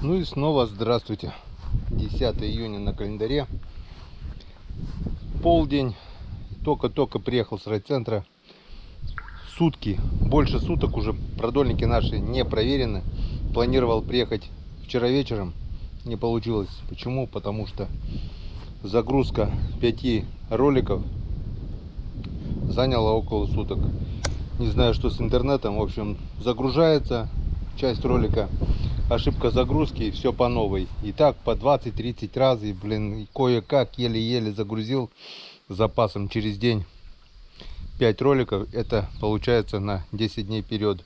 Ну и снова здравствуйте. 10 июня на календаре. Полдень. Только-только приехал с райцентра. Сутки, больше суток уже продольники наши не проверены. Планировал приехать вчера вечером. Не получилось. Почему? Потому что загрузка 5 роликов заняла около суток. Не знаю, что с интернетом. В общем, загружается часть ролика. Ошибка загрузки и все по новой. И так по 20-30 раз. И, блин, кое-как еле-еле загрузил с запасом через день 5 роликов. Это получается на 10 дней вперед.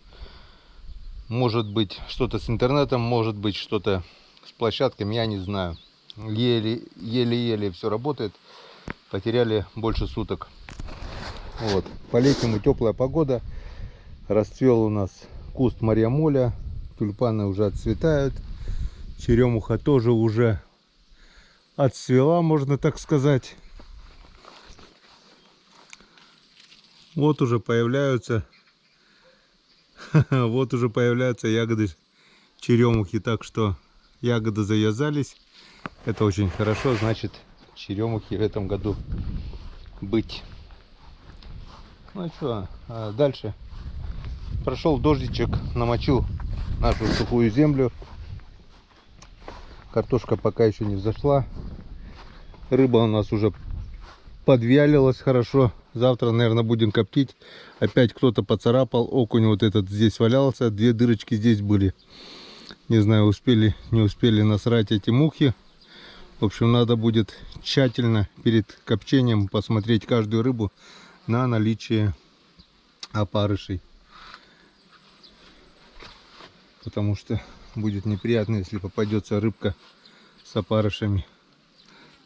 Может быть что-то с интернетом, может быть что-то с площадками, я не знаю. Еле-еле все работает. Потеряли больше суток. Вот. По-летнему теплая погода. Расцвел у нас куст мариамоля. Тюльпаны уже отцветают. Черемуха тоже уже отцвела, можно так сказать. Вот уже появляются вот уже появляются ягоды черемухи. Так что ягоды завязались. Это очень хорошо. Значит, черемухи в этом году быть. Ну что, дальше. Прошел дождичек, намочил нашу сухую землю. Картошка пока еще не взошла. Рыба у нас уже подвялилась хорошо. Завтра, наверное, будем коптить. Опять кто-то поцарапал. Окунь вот этот здесь валялся. 2 дырочки здесь были. Не знаю, успели, не успели насрать эти мухи. В общем, надо будет тщательно перед копчением посмотреть каждую рыбу на наличие опарышей. Потому что будет неприятно, если попадется рыбка с опарышами.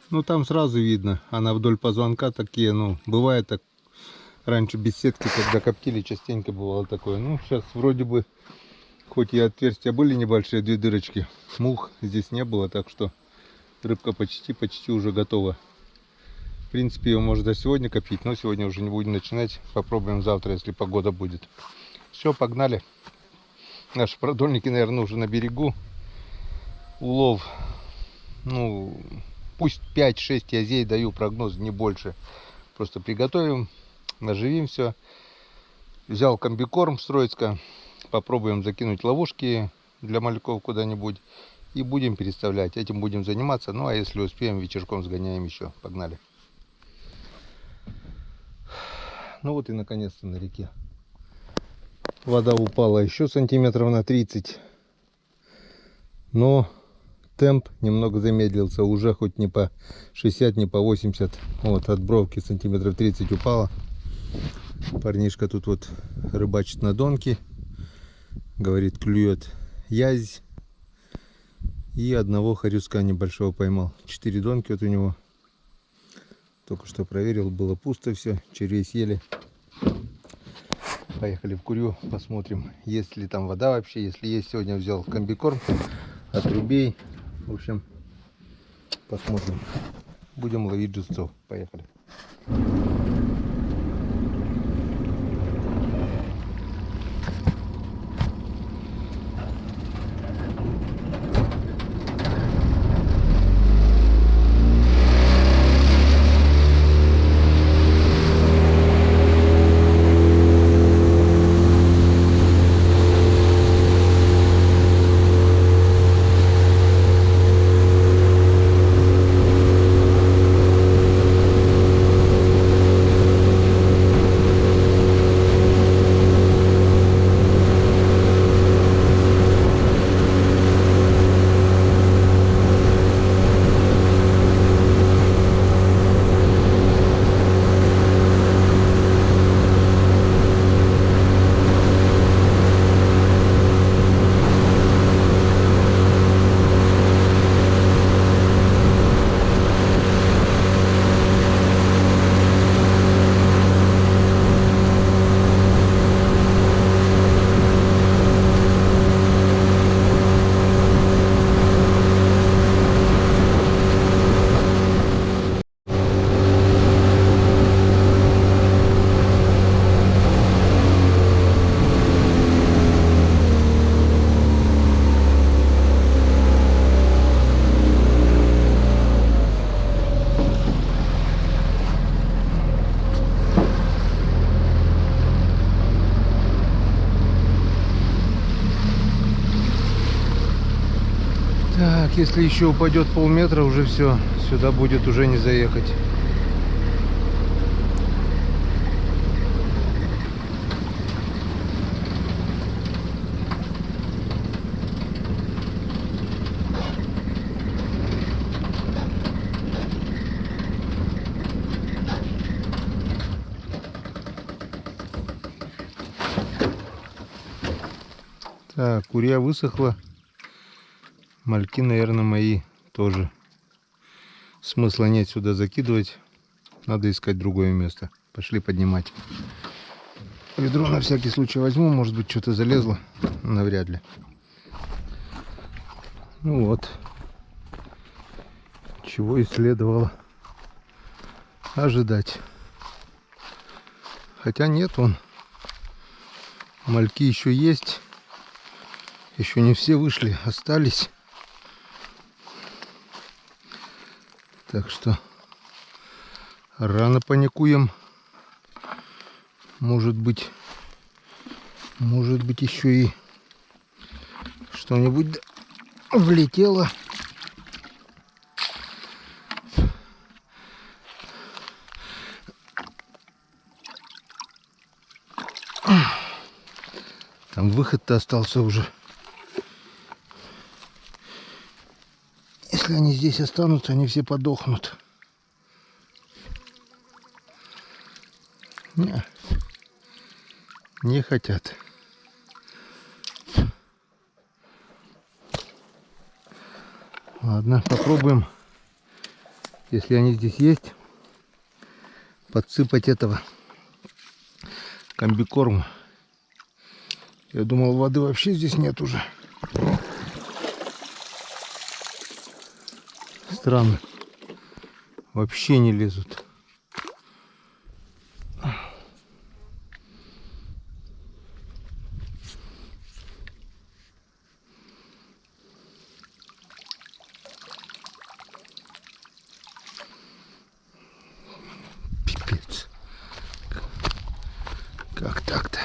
Ну, там сразу видно. Она вдоль позвонка такие, ну, бывает так. Раньше без сетки, когда коптили, частенько бывало такое. Ну, сейчас вроде бы, хоть и отверстия были небольшие, 2 дырочки, мух здесь не было, так что рыбка почти уже готова. В принципе, ее можно сегодня коптить, но сегодня уже не будем начинать. Попробуем завтра, если погода будет. Все, погнали. Наши продольники, наверное, уже на берегу. Улов, ну, пусть 5-6 язей, даю прогноз, не больше. Просто приготовим, наживим все. Взял комбикорм с Троицка. Попробуем закинуть ловушки для мальков куда-нибудь. И будем переставлять. Этим будем заниматься. Ну, а если успеем, вечерком сгоняем еще. Погнали. Ну вот и наконец-то на реке. Вода упала еще сантиметров на 30. Но темп немного замедлился. Уже хоть не по 60, не по 80. Вот от бровки сантиметров 30 упала. Парнишка тут вот рыбачит на донке. Говорит, клюет язь. И одного хорюска небольшого поймал. 4 донки вот у него. Только что проверил, было пусто все. Червей съели. Поехали в Курью, посмотрим, есть ли там вода вообще. Если есть, сегодня взял комбикорм от рубей. В общем, посмотрим. Будем ловить жильцов. Поехали. Так, если еще упадет полметра, уже все, сюда будет уже не заехать. Так, курья высохла. Мальки, наверное, мои тоже. Смысла нет сюда закидывать. Надо искать другое место. Пошли поднимать. Ведро на всякий случай возьму. Может быть, что-то залезло. Навряд ли. Ну вот. Чего и следовало ожидать. Хотя нет, вон. Мальки еще есть. Еще не все вышли, остались. Так что рано паникуем. Может быть еще и что-нибудь влетело. Там выход-то остался уже. Если они здесь останутся, они все подохнут. Не хотят. Ладно, попробуем, если они здесь есть, подсыпать этого комбикорма. Я думал, воды вообще здесь нет уже. Странно. Вообще не лезут. Пипец. Как так-то?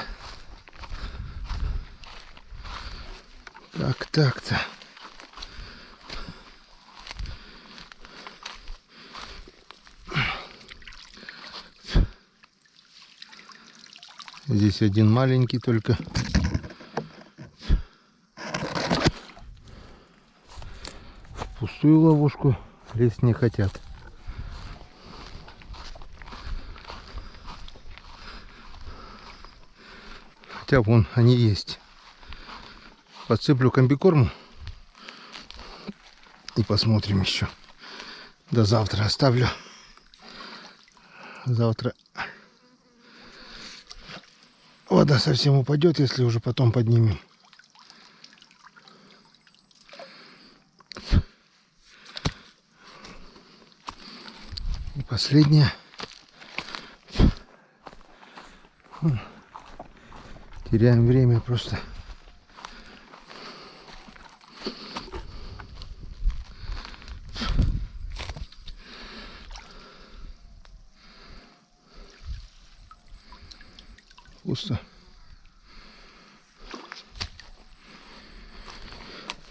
Как так-то? Здесь один маленький только. В пустую ловушку лезть не хотят. Хотя вон они есть. Подсыплю комбикорму и посмотрим еще. До завтра оставлю. Завтра вода совсем упадет, если уже потом поднимем. И последнее. Теряем время просто. Пусто.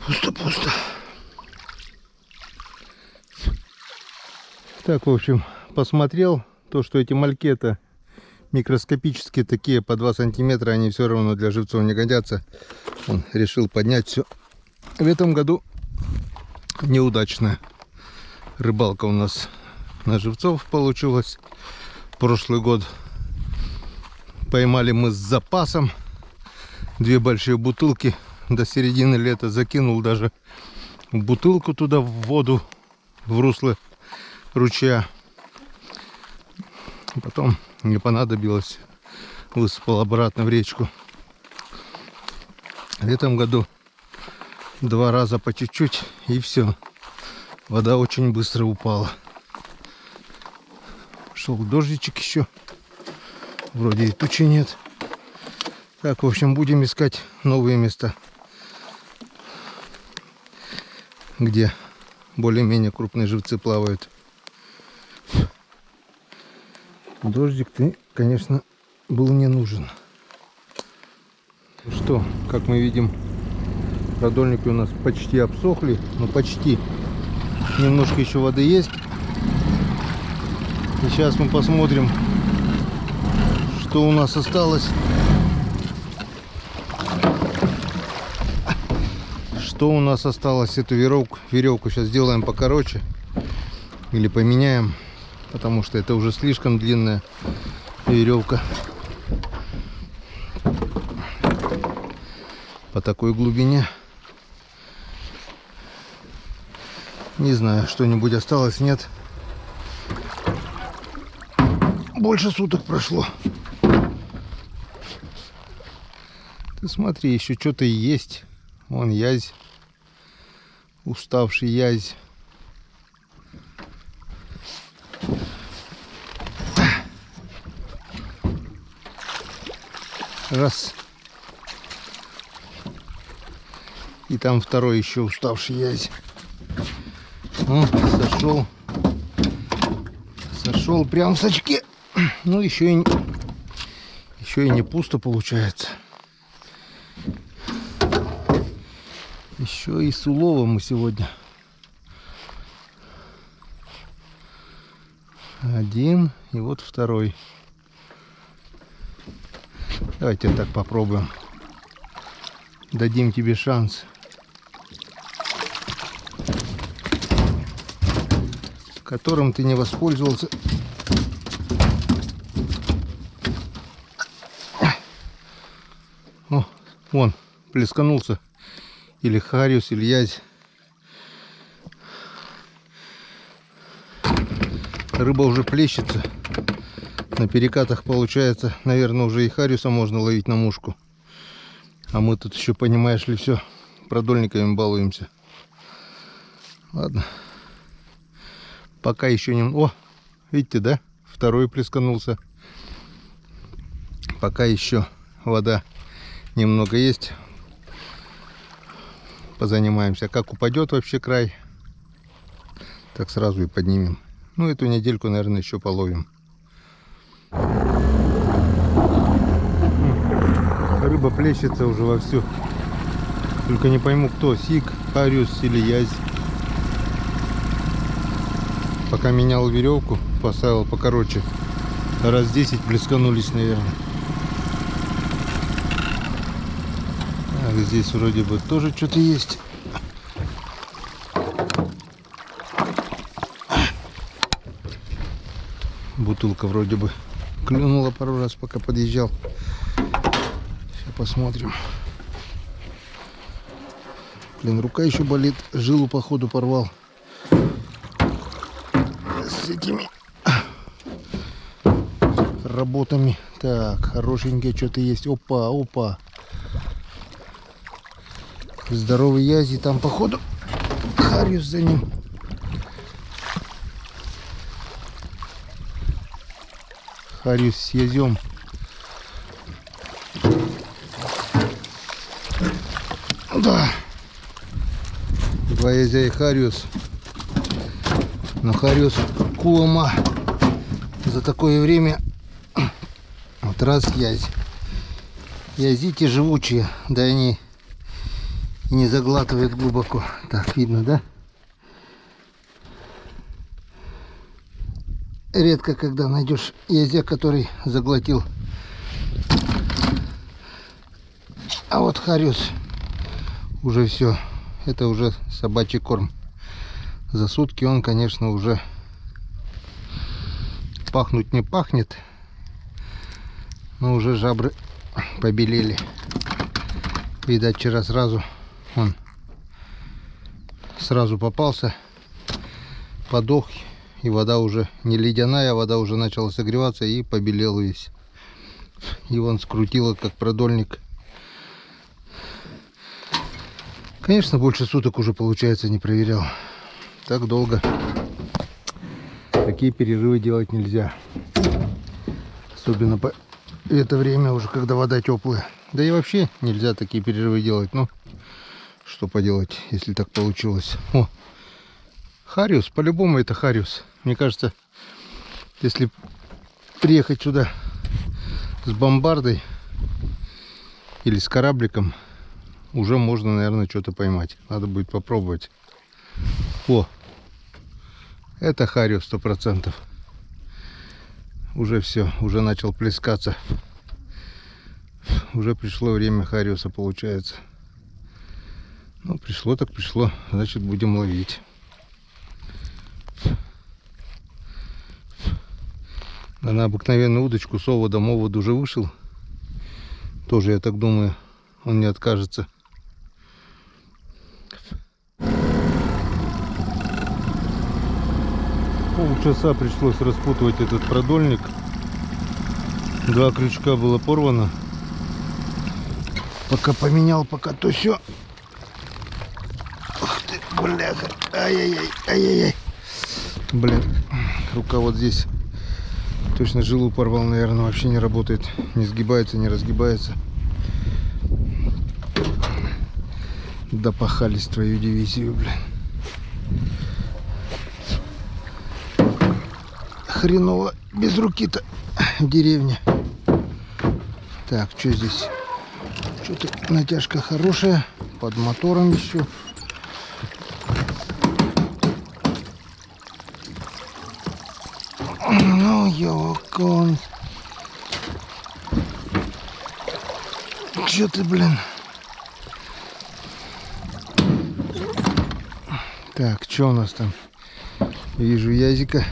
Пусто. Так, в общем, посмотрел то, что эти мальки это микроскопические такие, по 2 сантиметра, они все равно для живцов не годятся. Он решил поднять все. В этом году неудачная рыбалка у нас на живцов получилась. Прошлый год поймали мы с запасом 2 большие бутылки. До середины лета закинул даже бутылку туда в воду, в русло ручья. Потом не понадобилось, высыпал обратно в речку. В этом году 2 раза по чуть-чуть, и все. Вода очень быстро упала. Шел дождичек еще. Вроде и тучи нет. Так, в общем, будем искать новые места, где более-менее крупные живцы плавают. Дождик-то, конечно, был не нужен. Что, как мы видим, Продольники у нас почти обсохли, но почти. Немножко еще воды есть. И сейчас мы посмотрим, что у нас осталось. Что у нас осталось? Эту веревку сейчас сделаем покороче. Или поменяем. Потому что это уже слишком длинная веревка. По такой глубине. Не знаю, что-нибудь осталось, нет. Больше суток прошло. Ты смотри, еще что-то есть. Вон язь. Уставший язь. Раз. И там второй еще уставший язь. О, сошел. Сошел прям в сачке. Ну, еще и не пусто получается. Еще и с уловом мы сегодня. Один и вот второй. Давайте так попробуем. Дадим тебе шанс. Которым ты не воспользовался. О, вон, плесканулся. Или хариус, или язь. Рыба уже плещется. На перекатах получается, наверное, уже и хариуса можно ловить на мушку. А мы тут еще, понимаешь ли, все продольниками балуемся. Ладно. Пока еще не... О, видите, да? Второй плесканулся. Пока еще вода немного есть. Позанимаемся. Как упадет вообще край, так сразу и поднимем. Ну, эту недельку, наверное, еще половим. Рыба плещется уже вовсю. Только не пойму, кто. Сик, хариус или язь. Пока менял веревку, поставил покороче. Раз 10 плесканулись, наверное. Так, здесь вроде бы тоже что-то есть. Бутылка вроде бы клюнула пару раз, пока подъезжал. Сейчас посмотрим. Блин, рука еще болит. Жилу походу порвал. С этими работами. Так, хорошенькие что-то есть. Опа, опа. Здоровый язи. Там походу хариус за ним. Хариус с язем. Да. Два язя и хариус. Но хариус кулома за такое время. Вот раз язь. Язики живучие. Да они и не заглатывают глубоко. Так, видно, да? Редко когда найдешь язя, который заглотил. А вот хариус уже все. Это уже собачий корм. За сутки он, конечно, уже пахнуть не пахнет. Но уже жабры побелели. Видать, вчера сразу он сразу попался. Подох. И вода уже не ледяная, вода уже начала согреваться и побелел весь. И он скрутило, как продольник. Конечно, больше суток уже, получается, не проверял. Так долго. Такие перерывы делать нельзя. Особенно по это время уже, когда вода теплая. Да и вообще нельзя такие перерывы делать. Ну, что поделать, если так получилось. О, хариус, по-любому это хариус. Мне кажется, если приехать сюда с бомбардой или с корабликом, уже можно, наверное, что-то поймать. Надо будет попробовать. О, это харио 100%. Уже все, уже начал плескаться. Уже пришло время хариуса, получается. Ну, пришло так пришло, значит, будем ловить. На обыкновенную удочку с оводом овод уже вышел. Тоже, я так думаю, он не откажется. Полчаса пришлось распутывать этот продольник. 2 крючка было порвано. Пока поменял, пока то все. Ух ты, бляха. Ай-яй-яй, ай-яй-яй. Блин, рука вот здесь. Точно жилу порвал, наверное, вообще не работает. Не сгибается, не разгибается. Допахались твою дивизию, блин. Хреново без руки-то в деревне. Так, что здесь? Что-то натяжка хорошая. Под мотором еще. Ну, ёкон. Че ты, блин? Так, что у нас там? Вижу язика.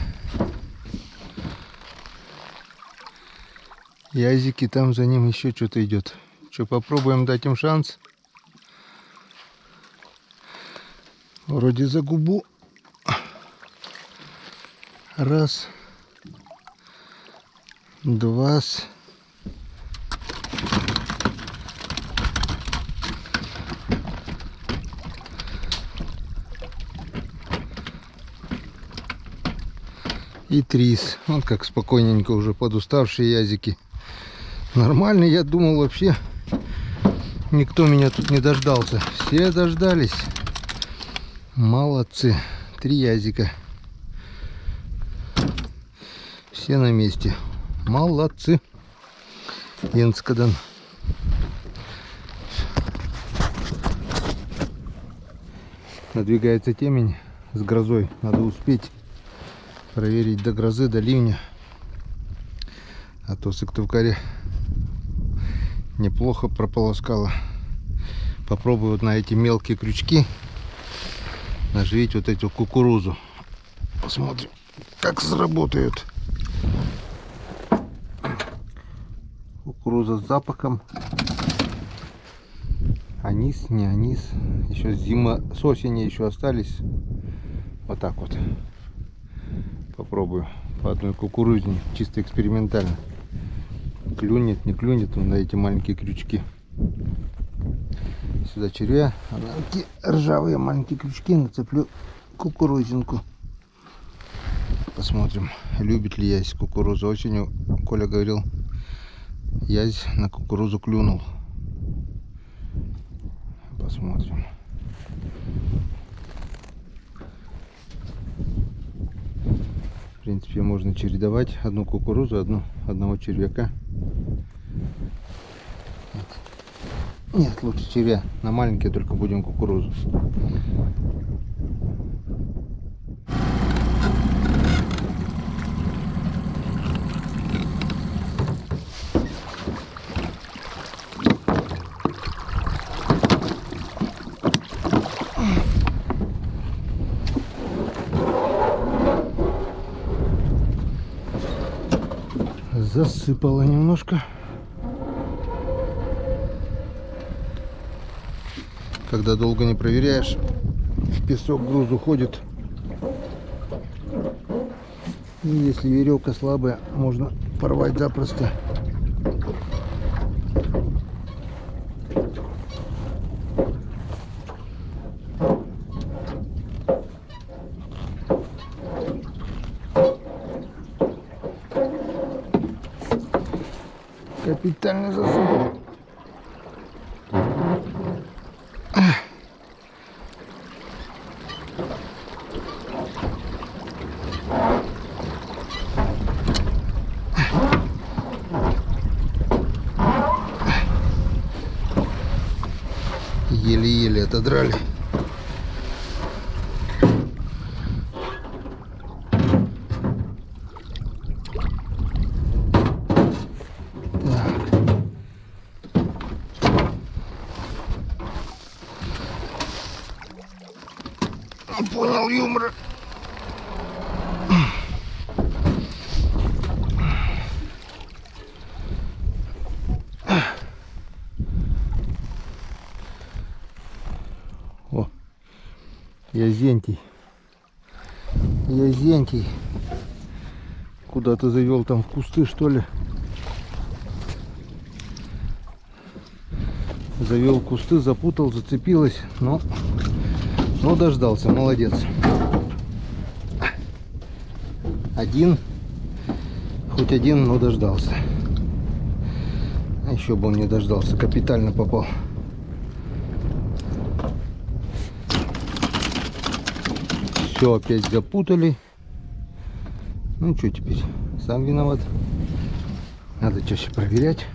Язики, там за ним еще что-то идет. Что, попробуем дать им шанс? Вроде за губу. Раз. Два. И 3. Вот как спокойненько уже подуставшие язики. Нормально, я думал, вообще никто меня тут не дождался. Все дождались. Молодцы. 3 язика. Все на месте. Молодцы. Енскадан. Надвигается темень с грозой. Надо успеть проверить до грозы, до ливня. А то Сыктывкаре неплохо прополоскало. Попробую вот на эти мелкие крючки наживить вот эту кукурузу. Посмотрим, как сработают. Кукуруза с запахом. Анис, не анис. Еще зима, с осени еще остались. Вот так вот. Попробую по одной кукурузе, чисто экспериментально. Клюнет, не клюнет на эти маленькие крючки. Сюда червя, а на эти ржавые маленькие крючки нацеплю кукурузинку. Посмотрим, любит ли язь кукурузу. Осенью Коля говорил, язь на кукурузу клюнул. Посмотрим. В принципе, можно чередовать одну кукурузу, одного червяка. Нет, лучше червя. На маленькие только будем кукурузу. Засыпало немножко. Когда долго не проверяешь, в песок груз уходит. И если веревка слабая, можно порвать запросто. Капитально засыпал. отодрали. Не понял юмора. О, Язентий. Язентий. Куда ты завел, там в кусты, что ли? Завел кусты, запутал, зацепилась, но дождался, молодец. Один, хоть один, но дождался. А еще бы он не дождался, капитально попал. Все опять запутали. Ну что теперь, сам виноват. Надо чаще проверять.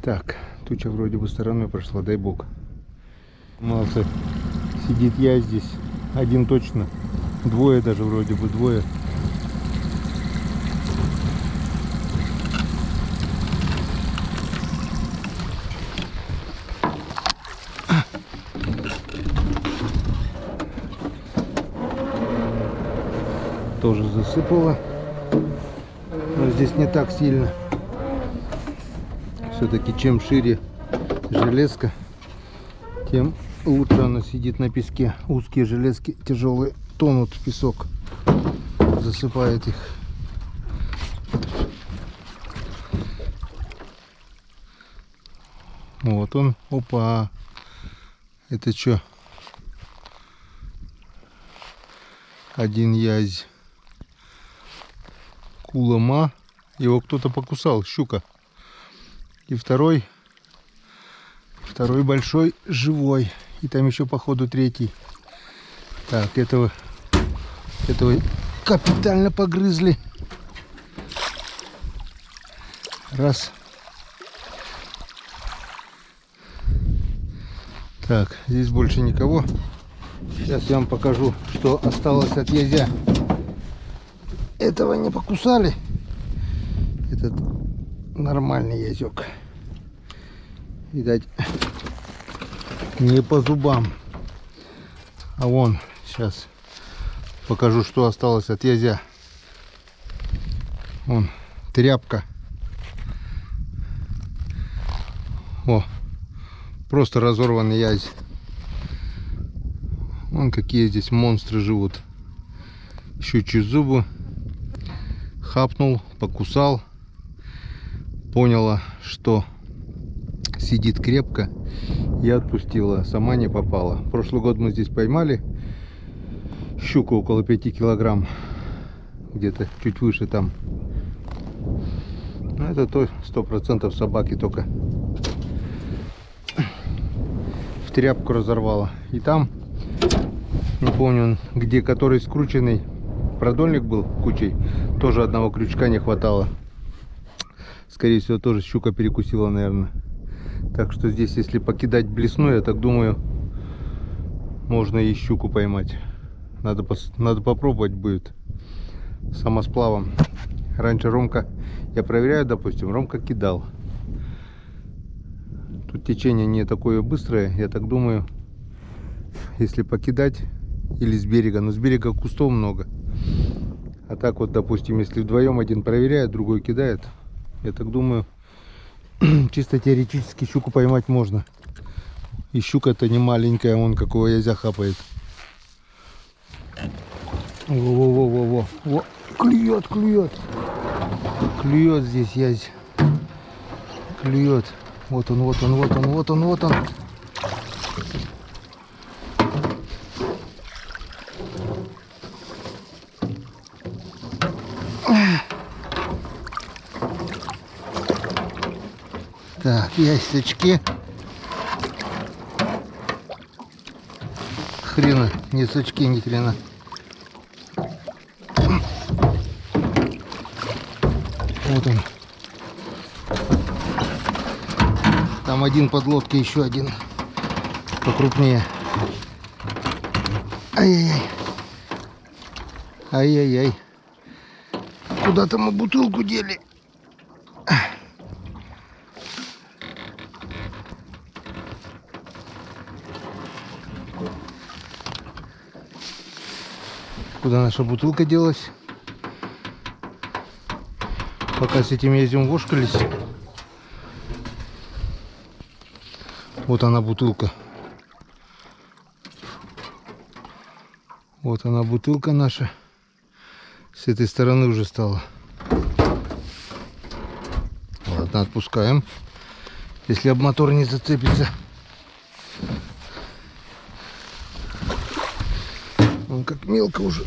Так, туча вроде бы стороной прошла, дай бог. Молодцы. Сидит я здесь. Один точно. Двое даже вроде бы, двое. Тоже засыпало. Но здесь не так сильно. Все-таки чем шире железка, тем лучше она сидит на песке. Узкие железки тяжелые тонут в песок, засыпает их. Вот он, опа, это что? Один язь, кулама, его кто-то покусал, щука. И второй большой живой. И там еще походу третий. Так, этого капитально погрызли. Раз. Так, здесь больше никого. Сейчас я вам покажу, что осталось от язя. Этого не покусали. Этот нормальный язек. Видать, не по зубам. А вон, сейчас покажу, что осталось от язя. Вон, тряпка. О, просто разорванный язь. Вон какие здесь монстры живут. Щучьи зубы. Хапнул, покусал. Поняла, что сидит крепко, и отпустила, сама не попала. Прошлый год мы здесь поймали щуку около 5 килограмм, где-то чуть выше там. Но это то 100% собаки, только в тряпку разорвала. И там, не помню где, который скрученный продольник был кучей, тоже одного крючка не хватало. Скорее всего, тоже щука перекусила, наверное. Так что здесь, если покидать блесну, я так думаю, можно и щуку поймать. Надо попробовать будет самосплавом. Раньше Ромка, я проверяю, допустим, Ромка кидал. Тут течение не такое быстрое, я так думаю, если покидать или с берега. Но с берега кустов много. А так вот, допустим, если вдвоем один проверяет, другой кидает, я так думаю, чисто теоретически щуку поймать можно. И щука-то не маленькая, вон какого язя хапает. Во-во-во-во-во. Клюет, клюет. Клюет здесь язь. Клюет. Вот он, вот он, вот он, вот он, вот он. Так, ясечки. Хрена, не сачки, ни хрена. Вот он. Там там один подлодки, еще один покрупнее. Ай-яй-яй. Ай-яй-яй. Куда-то мы бутылку дели. Куда наша бутылка делась? Пока с этим ездим вошкались. Вот она бутылка. Вот она бутылка наша. С этой стороны уже стала. Ладно, отпускаем. Если об мотор не зацепится. Он как мелко уже.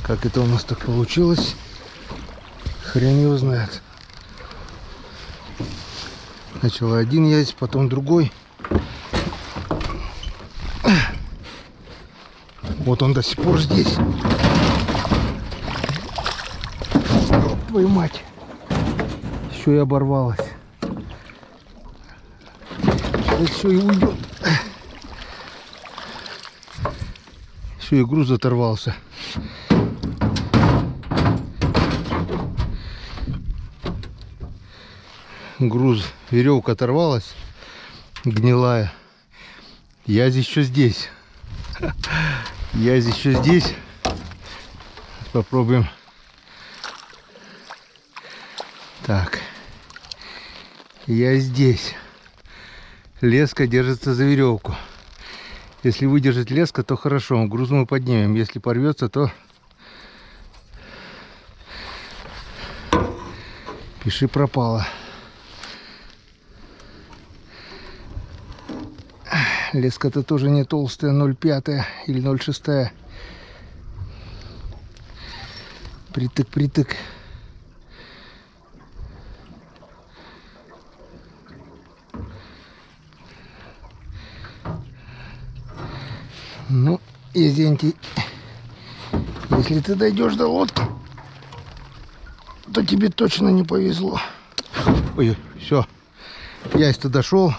Как это у нас так получилось? Хрен его знает. Сначала один яйц, потом другой. Вот он до сих пор здесь. Твою мать. Еще и оборвалась. Сейчас еще и уйдет. Еще и груз оторвался. Груз, веревка оторвалась, гнилая. Я здесь еще здесь. Я здесь еще здесь. Попробуем. Так. Я здесь. Леска держится за веревку. Если выдержит леска, то хорошо. Груз мы поднимем. Если порвется, то пиши пропало. Леска-то тоже не толстая, 0,5 или 0,6. Притык. Ну, извините, если ты дойдешь до лодки, то тебе точно не повезло. Ой, все, яйц-то дошел.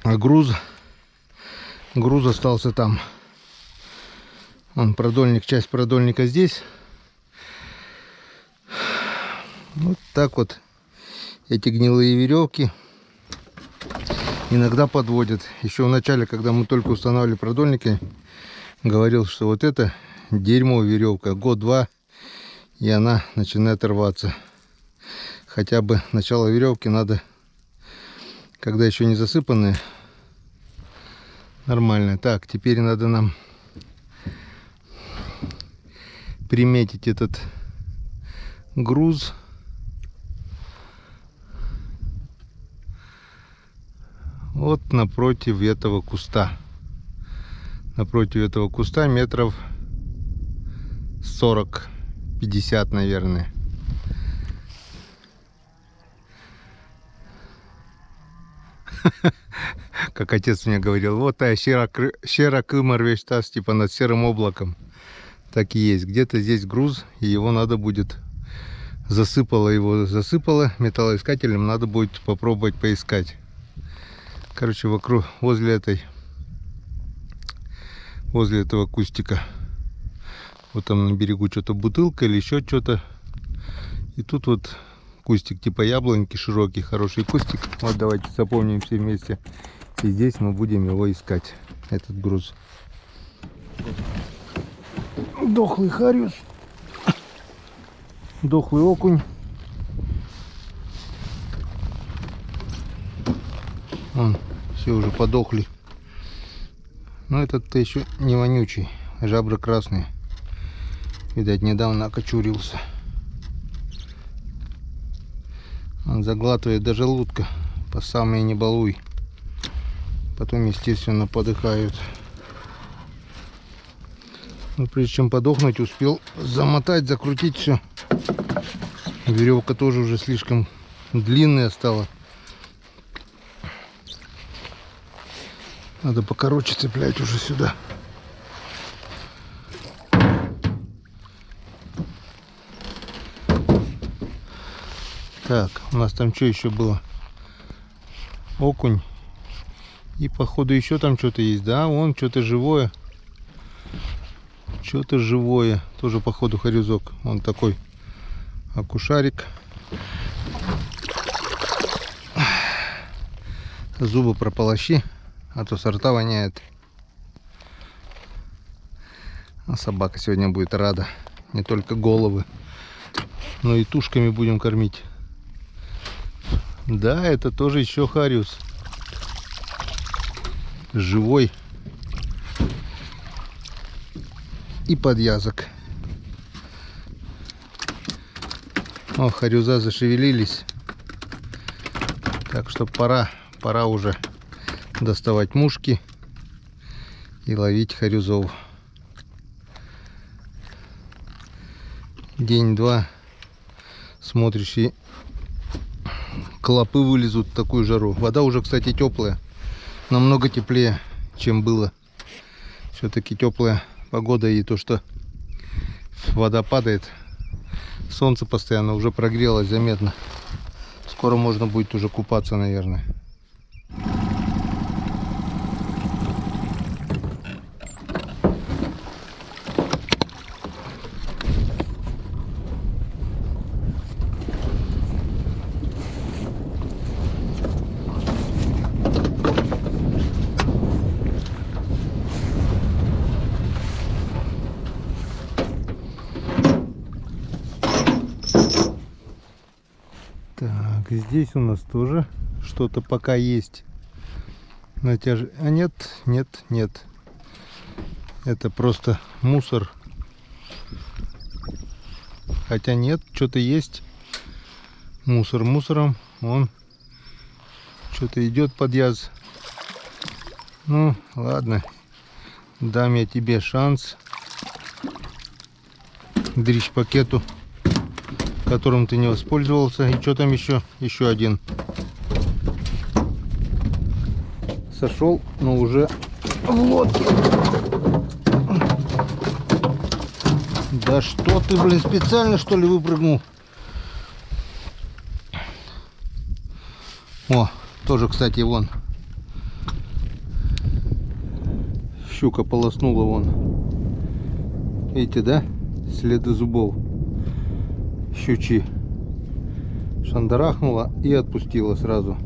А груз остался там. Он продольник, часть продольника здесь. Вот так вот эти гнилые веревки иногда подводят. Еще в начале, когда мы только устанавливали продольники, говорил, что вот это дерьмо веревка. Год-два, и она начинает рваться. Хотя бы начало веревки надо, когда еще не засыпанные, нормально. Так, теперь надо нам приметить этот груз. Вот напротив этого куста. Напротив этого куста метров 40-50, наверное. Как отец мне говорил, вот та щера кымар весь таз, типа над серым облаком. Так и есть. Где-то здесь груз, и его надо будет засыпало металлоискателем, надо будет попробовать поискать. Короче, вокруг, возле этого кустика. Вот там на берегу что-то бутылка или еще что-то. И тут вот кустик типа яблоньки, широкий, хороший кустик. Вот давайте запомним все вместе. И здесь мы будем его искать, этот груз. Дохлый хариус. Дохлый окунь. Вон, все уже подохли. Но этот-то еще не вонючий. Жабры красные. Видать, недавно окочурился. Он заглатывает до желудка. По самые не балуй. Потом, естественно, подыхают. Но прежде чем подохнуть, успел замотать, закрутить все. Веревка тоже уже слишком длинная стала. Надо покороче цеплять уже сюда. Так, у нас там что еще было? Окунь. И походу еще там что-то есть, да? Вон что-то живое. Что-то живое. Тоже походу хорюзок. Он такой окушарик. Зубы прополощи, а то сорта воняет. А собака сегодня будет рада. Не только головы, но и тушками будем кормить. Да, это тоже еще хариус. Живой. И подъязок. О, харюза зашевелились. Так что пора уже доставать мушки и ловить харюзов. День-два смотришь, и клопы вылезут в такую жару. Вода уже, кстати, теплая, намного теплее, чем было. Все-таки теплая погода, и то, что вода падает, солнце постоянно уже прогрелось заметно. Скоро можно будет уже купаться, наверное. Так, здесь у нас тоже что-то пока есть. Натяж... А нет. Это просто мусор. Хотя нет, что-то есть. Мусор мусором. Вон что-то идет подъезд. Ну, ладно. Дам я тебе шанс. Дрищ пакету, которым ты не воспользовался. И что там еще? Еще один. Сошел, но уже в лодке. Да что ты, блин, специально что ли выпрыгнул? О, тоже, кстати, вон. Щука полоснула вон. Видите, да? Следы зубов. Щучьи. Шандарахнула и отпустила сразу.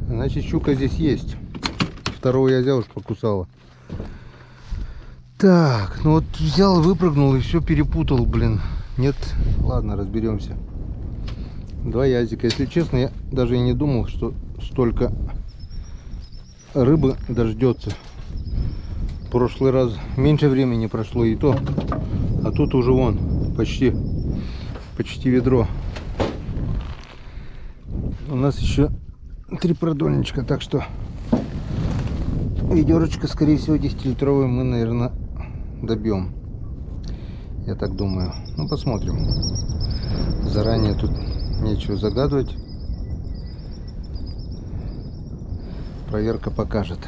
Значит, щука здесь есть. Второго я взял, уж покусала. Так, ну вот взял, выпрыгнул и все перепутал, блин. Нет, ладно, разберемся. Два язика. Если честно, я даже и не думал, что столько рыбы дождется. В прошлый раз меньше времени прошло и то. А тут уже вон, почти ведро. У нас еще 3 продольничка, так что ведерочка, скорее всего, 10-литровую мы, наверное, добьем. Я так думаю. Ну, посмотрим. Заранее тут нечего загадывать. Проверка покажет.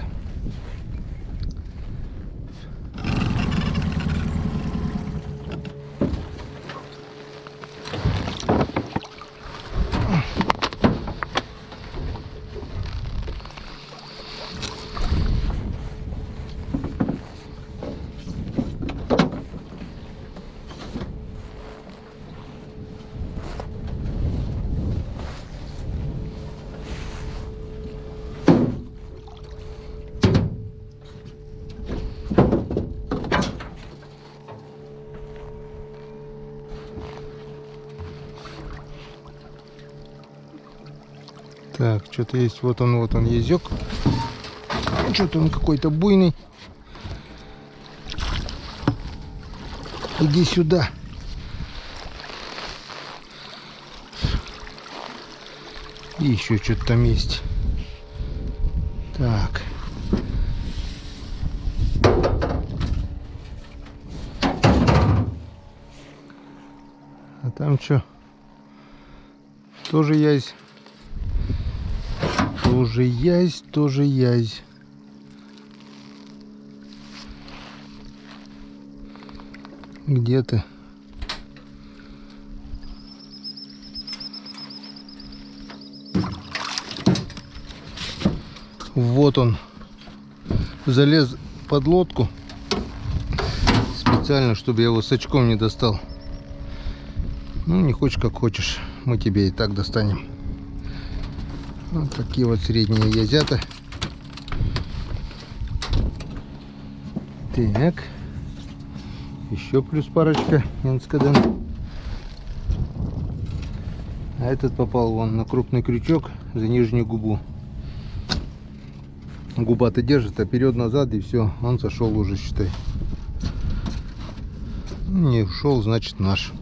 Так, что-то есть. Вот он, язёк. Что-то он какой-то буйный. Иди сюда. И еще что-то там есть. Так. А там что? Тоже язь. Тоже язь. Где ты? Вот он. Залез под лодку. Специально, чтобы я его с очком не достал. Ну, не хочешь, как хочешь. Мы тебе и так достанем. Вот такие вот средние язята. Так. Еще плюс парочка. Инскаден. А этот попал вон на крупный крючок за нижнюю губу. Губа-то держит, а вперед-назад, и все, он сошел уже, считай. Не ушел, значит наш.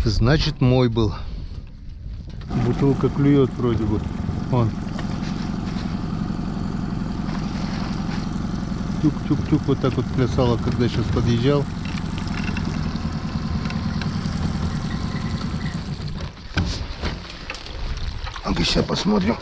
Значит мой был. Бутылка клюет вроде бы. Вон. Тюк-тюк-тюк вот так вот плясала, когда сейчас подъезжал. Ну-ка, сейчас посмотрим.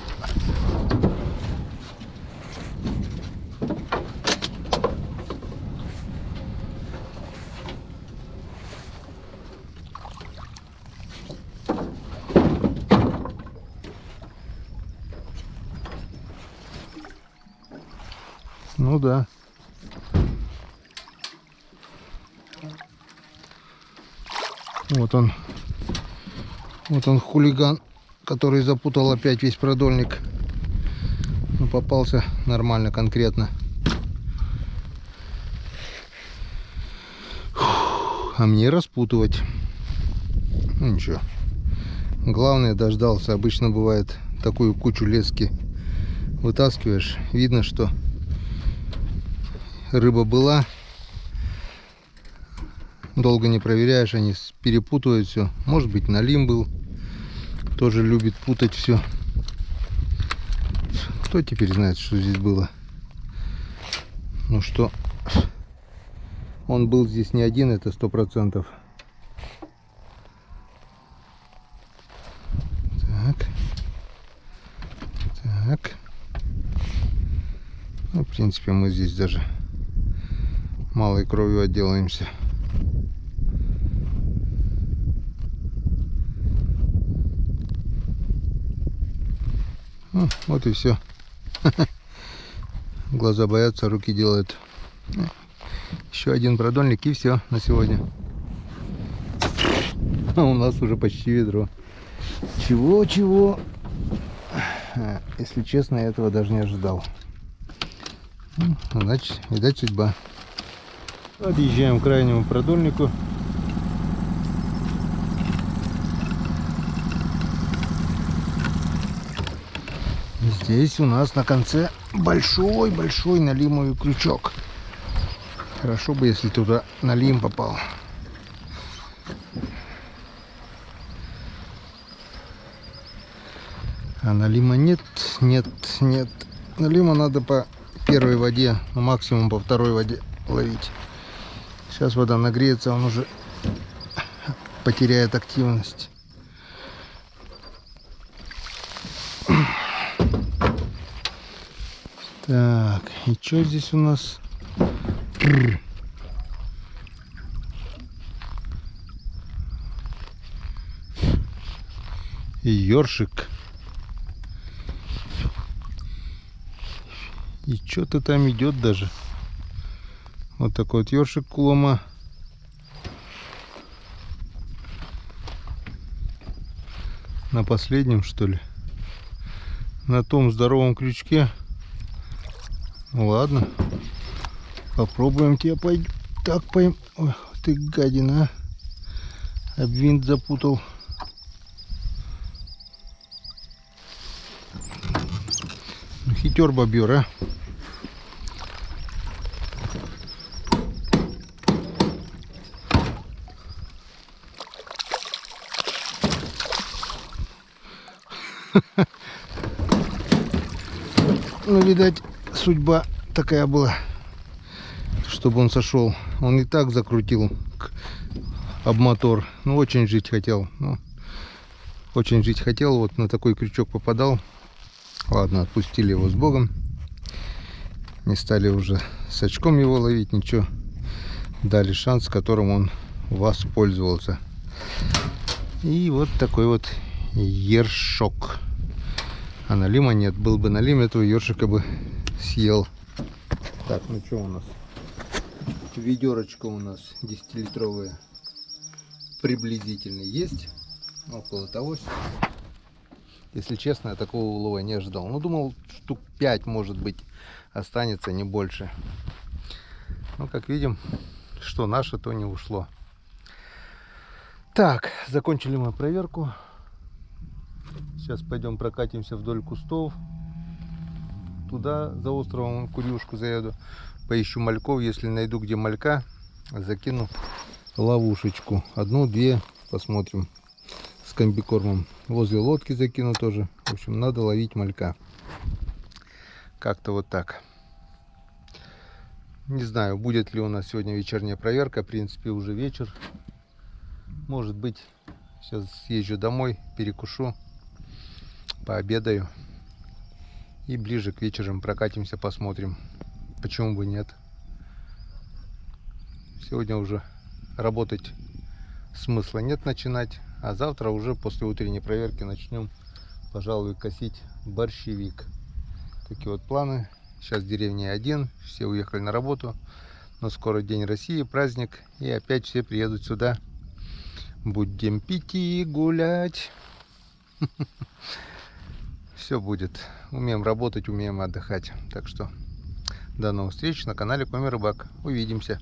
Ну да. Вот он. Вот он, хулиган, который запутал опять весь продольник. Ну, попался нормально, конкретно. Фух, а мне распутывать. Ну ничего. Главное, дождался. Обычно бывает, такую кучу лески вытаскиваешь. Видно, что рыба была. Долго не проверяешь, они перепутывают все. Может быть, налим был. Тоже любит путать все. Кто теперь знает, что здесь было? Ну что, он был здесь не один, это 100%. Так. Так. Ну, в принципе, мы здесь даже малой кровью отделаемся. Вот и все. Глаза боятся, руки делают. Еще один продольник, и все на сегодня. А у нас уже почти ведро. Чего? Если честно, я этого даже не ожидал. Значит, видать, судьба. Подъезжаем к крайнему продольнику. Здесь у нас на конце большой налимовый крючок. Хорошо бы, если туда налим попал. А налима нет. Налима надо по первой воде, ну, максимум по второй воде ловить. Сейчас вода нагреется, он уже потеряет активность. Так, и что здесь у нас? Ёршик. И что-то там идет даже. Вот такой вот ёршик кулома. На последнем, что ли? На том здоровом крючке. Ну, ладно. Попробуем тебя пойдем. Так пойм. Ой, ты гадина. Об винт запутал. Ну, хитер бобер, а. Ну, видать, судьба такая была, чтобы он сошел. Он и так закрутил об мотор. Ну, очень жить хотел. Ну, очень жить хотел. Вот на такой крючок попадал. Ладно, отпустили его с Богом. Не стали уже с очком его ловить, ничего. Дали шанс, которым он воспользовался. И вот такой вот ершок. А налима нет. Был бы налим, этого ёршика бы съел. Так, ну что у нас? Ведерочка у нас 10-литровая приблизительно есть. Около того. Если честно, я такого улова не ожидал. Ну, думал, штук 5, может быть, останется, не больше. Ну, как видим, что наше, то не ушло. Так, закончили мы проверку. Сейчас пойдем прокатимся вдоль кустов. Туда, за островом, Курюшку заеду. Поищу мальков. Если найду, где малька, закину ловушечку. Одну-две посмотрим. С комбикормом. Возле лодки закину тоже. В общем, надо ловить малька. Как-то вот так. Не знаю, будет ли у нас сегодня вечерняя проверка. В принципе, уже вечер. Может быть, сейчас съезжу домой, перекушу, пообедаю. И ближе к вечерам прокатимся, посмотрим. Почему бы нет. Сегодня уже работать смысла нет начинать. А завтра уже после утренней проверки начнем, пожалуй, косить борщевик. Такие вот планы. Сейчас в деревне один, все уехали на работу. Но скоро День России, праздник. И опять все приедут сюда. Будем пить и гулять. Все будет. Умеем работать, умеем отдыхать. Так что до новых встреч на канале Коми Рыбак. Увидимся.